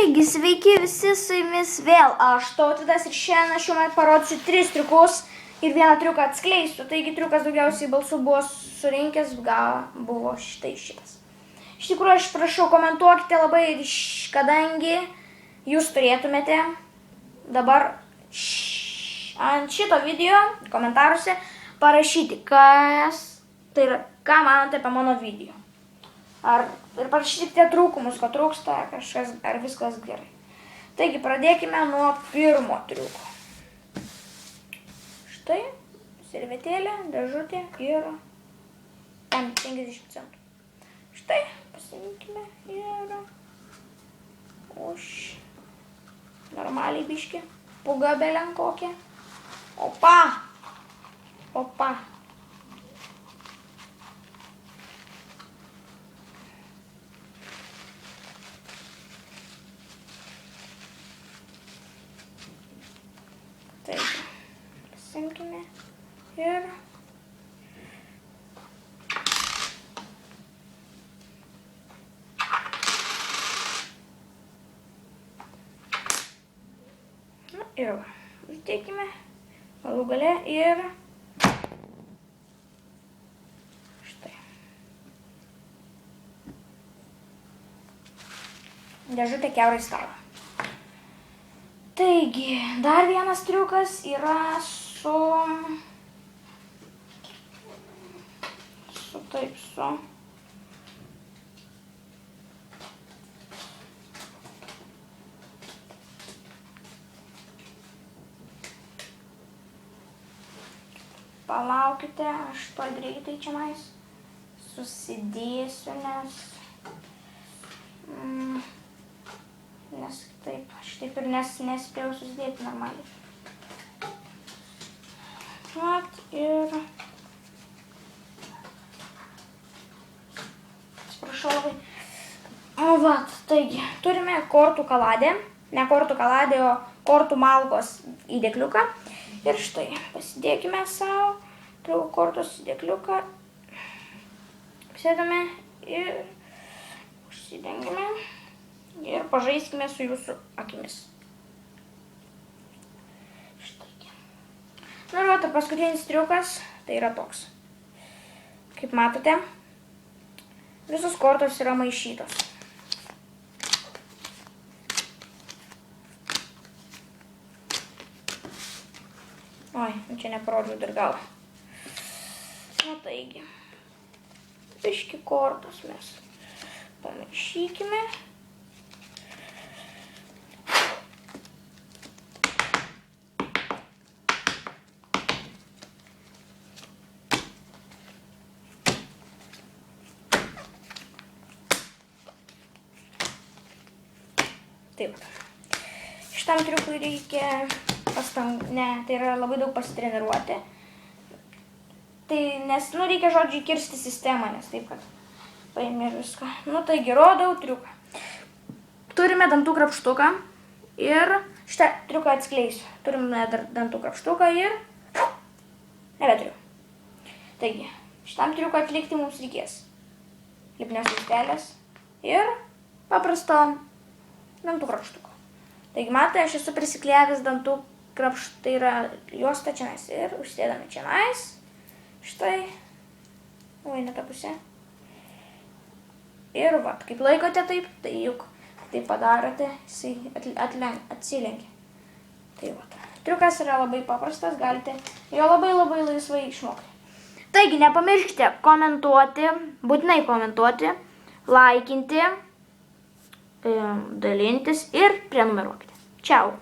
Taigi, sveiki visi, su jumis vėl aš, Tautvydas, ir šiandien aš jums parodysiu 3 triukus ir vieną triuką atskleisiu. Taigi, triukas daugiausiai balsų buvo surinkęs, buvo šitas. Iš tikrųjų, aš prašau, komentuokite labai, kadangi jūs turėtumėte dabar ant šito video komentaruose parašyti, ką manote apie mano video. Ir parašykite trūkumus, ko trūksta, ar viskas gerai. Taigi, pradėkime nuo pirmo triuko. Štai, servetėlė, dėžutė ir 50 centų. Štai, pasimkime ir normaliai biški, puga belen kokia. Opa! Taip, pasimkime ir uždėkime galų gale ir štai. Dėžutė kiaurai stalo. Taigi, dar vienas triukas yra su Palaukite, aš to greitai čia susidėsiu, nes taip, aš taip ir nespėjau susidėti normaliai. Ir atsiprašau labai. Taigi, turime kortų kaladę, ne kortų kaladę, o kortų malkos įdėkliuką. Ir štai, pasidėkime savo kortos įdėkliuką, sėdame ir užsidengime ir pažaiskime su jūsų akimis. Štai. Ir paskutinis triukas, tai yra toks. Kaip matote, visos kortos yra maišytos. Oi, čia neparodžiau dar galą. Taigi, biški kortos mes pamaišykime. Taip. Šitam triukui reikia tai yra labai daug pasitreniruoti. Nes, reikia žodžiai kirsti sistemą, nes taip, kad paėmė viską. Taigi, rodau triuką. Turime dantų krapštuką ir šitą triuką atskleisiu. Turime dantų krapštuką ir nebeturiu. Taigi, šitam triuką atlikti mums reikės lipnios juostelės ir paprasto dantų krapštuko. Taigi, matai, aš esu prisiklijavęs dantų krapštą, tai yra juosta čianais ir užsėdame čianais. Štai, ne ta pusė. Ir kaip laikote taip, tai juk taip padarote, jisai atsilenkia. Tai triukas yra labai paprastas, galite jo labai laisvai išmokti. Taigi, nepamirškite komentuoti, būtinai komentuoti, laikinti, dalintis ir prenumeruokite. Čiau.